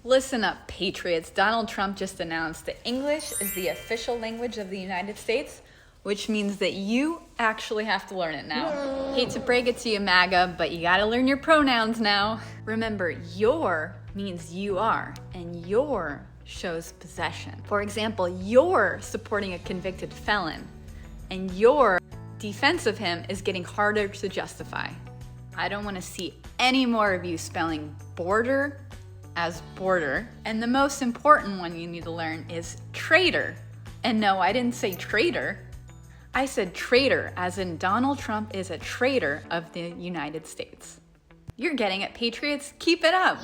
Listen up, patriots. Donald Trump just announced that English is the official language of the United States, which means that you actually have to learn it now. No. Hate to break it to you, MAGA, but you gotta learn your pronouns now. Remember, your means you are, and your shows possession. For example, you're supporting a convicted felon, and your defense of him is getting harder to justify. I don't want to see any more of you spelling border as border. And the most important one you need to learn is traitor. And no, I didn't say traitor. I said traitor, as in Donald Trump is a traitor of the United States. You're getting it, patriots. Keep it up.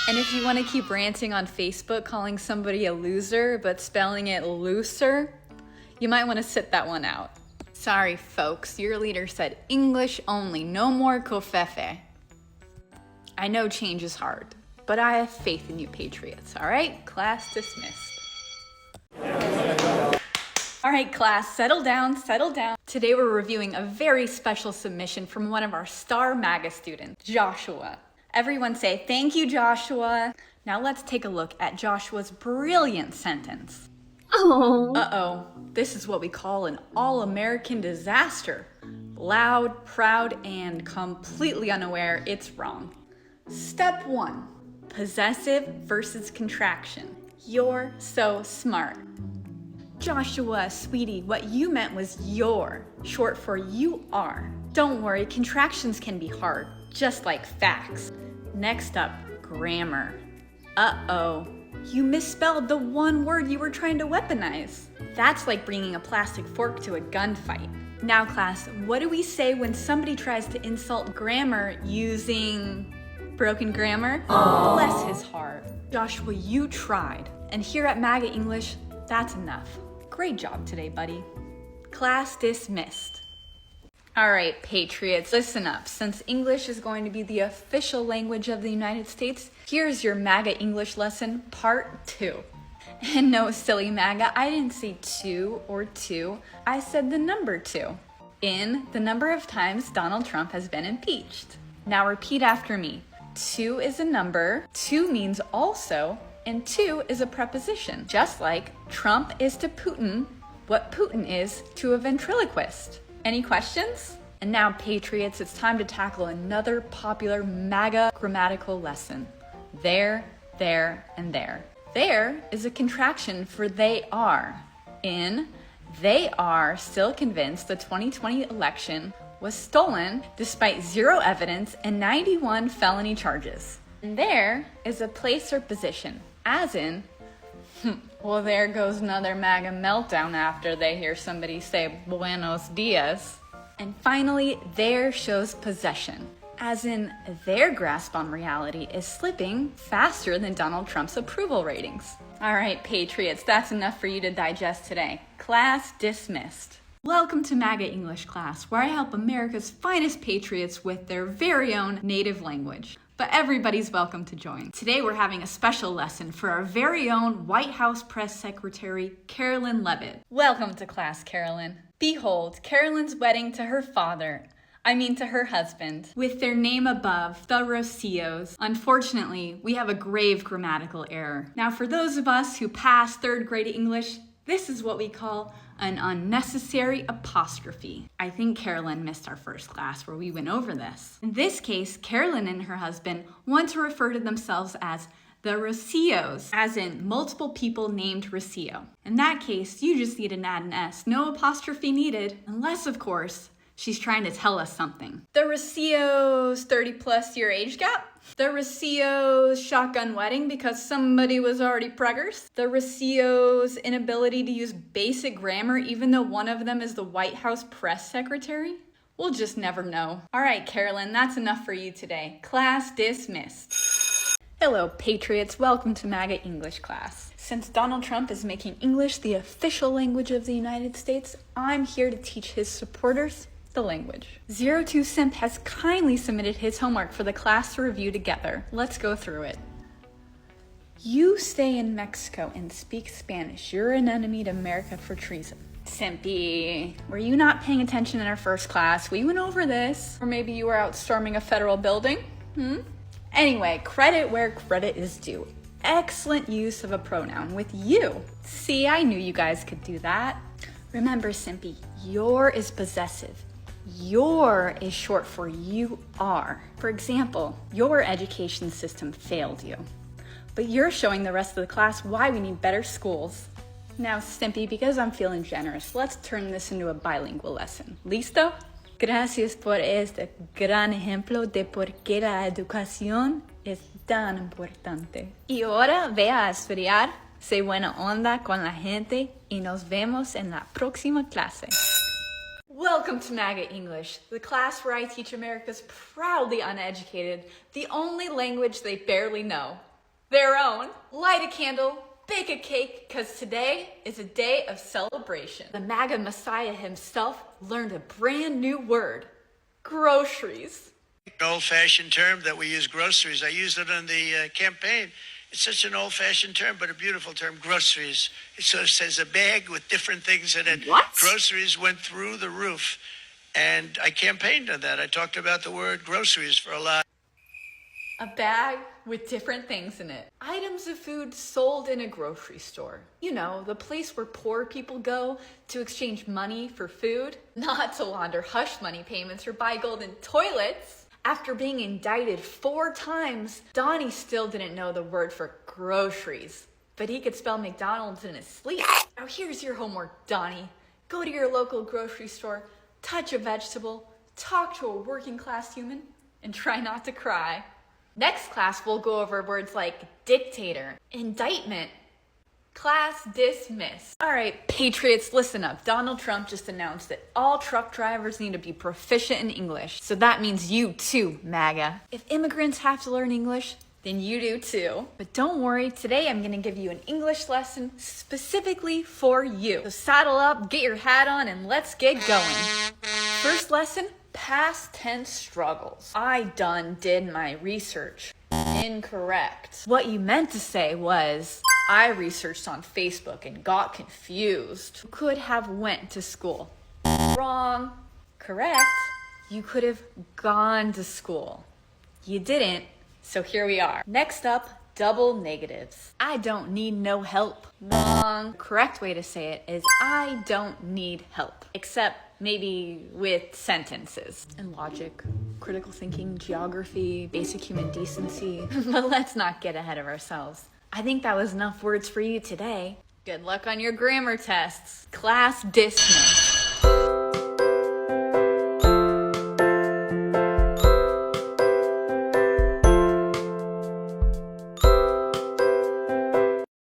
And if you want to keep ranting on Facebook calling somebody a loser but spelling it looser, you might want to sit that one out. Sorry, folks, your leader said English only, no more covfefe. I know change is hard, but I have faith in you, patriots. All right, class dismissed. All right, class, settle down, settle down. Today we're reviewing a very special submission from one of our star MAGA students, Joshua. Everyone say, thank you, Joshua. Now let's take a look at Joshua's brilliant sentence. Oh. Uh-oh, this is what we call an all-American disaster. Loud, proud, and completely unaware it's wrong. Step 1, possessive versus contraction. You're so smart. Joshua, sweetie, what you meant was your, short for you are. Don't worry, contractions can be hard, just like facts. Next up, grammar. Uh-oh, you misspelled the one word you were trying to weaponize. That's like bringing a plastic fork to a gunfight. Now class, what do we say when somebody tries to insult grammar using broken grammar? Aww. Bless his heart. Joshua, you tried. And here at MAGA English, that's enough. Great job today, buddy. Class dismissed. All right, patriots, listen up. Since English is going to be the official language of the United States, here's your MAGA English lesson, part 2. And no, silly MAGA, I didn't say 2 or 2. I said the number 2. In the number of times Donald Trump has been impeached. Now repeat after me. 2 is a number, 2 means also, and 2 is a preposition. Just like Trump is to Putin what Putin is to a ventriloquist. Any questions? And now, patriots, it's time to tackle another popular MAGA grammatical lesson. There, and there. There is a contraction for they are. In, they are still convinced the 2020 election was stolen despite 0 evidence and 91 felony charges. And there is a place or position, as in, well, there goes another MAGA meltdown after they hear somebody say buenos dias. And finally, there shows possession, as in their grasp on reality is slipping faster than Donald Trump's approval ratings. All right, patriots, that's enough for you to digest today. Class dismissed. Welcome to MAGA English Class, where I help America's finest patriots with their very own native language. But everybody's welcome to join. Today we're having a special lesson for our very own White House Press Secretary, Karoline Leavitt. Welcome to class, Karoline. Behold, Caroline's wedding to her to her husband, with their name above, the Rosillos. Unfortunately, we have a grave grammatical error. Now, for those of us who passed 3rd grade English, this is what we call an unnecessary apostrophe. I think Karoline missed our first class where we went over this. In this case, Karoline and her husband want to refer to themselves as the Rosillos, as in multiple people named Rosillo. In that case, you just need to add an S, no apostrophe needed, unless, of course, she's trying to tell us something. The Rosillos' 30-plus year age gap? The Rosillos' shotgun wedding because somebody was already preggers? The Rosillos' inability to use basic grammar even though one of them is the White House press secretary? We'll just never know. All right, Karoline, that's enough for you today. Class dismissed. Hello, patriots. Welcome to MAGA English Class. Since Donald Trump is making English the official language of the United States, I'm here to teach his supporters the language. 02 Simp has kindly submitted his homework for the class to review together. Let's go through it. You stay in Mexico and speak Spanish. You're an enemy to America for treason. Simpy, were you not paying attention in our first class? We went over this. Or maybe you were out storming a federal building? Anyway, credit where credit is due. excellent use of a pronoun with you. See, I knew you guys could do that. Remember, Simpy, your is possessive. Your is short for you are. For example, your education system failed you, but you're showing the rest of the class why we need better schools. Now, Simpy, because I'm feeling generous, let's turn this into a bilingual lesson. ¿Listo? Gracias por este gran ejemplo de por qué la educación es tan importante. Y ahora ve a estudiar, sé buena onda con la gente y nos vemos en la próxima clase. Welcome to MAGA English, the class where I teach America's proudly uneducated the only language they barely know, their own. Light a candle, bake a cake, because today is a day of celebration. The MAGA Messiah himself learned a brand new word, groceries. An old-fashioned term that we use, groceries. I used it on the campaign. It's such an old-fashioned term, but a beautiful term, groceries. It sort of says a bag with different things in it. What? Groceries went through the roof, and I campaigned on that. I talked about the word groceries for a lot. A bag with different things in it. Items of food sold in a grocery store. You know, the place where poor people go to exchange money for food, not to launder hush money payments or buy golden toilets. After being indicted 4 times, Donnie still didn't know the word for groceries, but he could spell McDonald's in his sleep. Now here's your homework, Donnie. Go to your local grocery store, touch a vegetable, talk to a working class human, and try not to cry. Next class, we'll go over words like dictator, indictment, class dismissed. All right, patriots, listen up. Donald Trump just announced that all truck drivers need to be proficient in English. So that means you too, MAGA. If immigrants have to learn English, then you do too. But don't worry, today I'm gonna give you an English lesson specifically for you. So saddle up, get your hat on, and let's get going. First lesson, past tense struggles. I done did my research. Incorrect. What you meant to say was, I researched on Facebook and got confused. You could have went to school. Wrong. Correct. You could have gone to school. You didn't, so here we are. Next up, double negatives. I don't need no help. Wrong. The correct way to say it is I don't need help. Except maybe with sentences and logic, critical thinking, geography, basic human decency. But let's not get ahead of ourselves. I think that was enough words for you today. Good luck on your grammar tests. Class dismissed.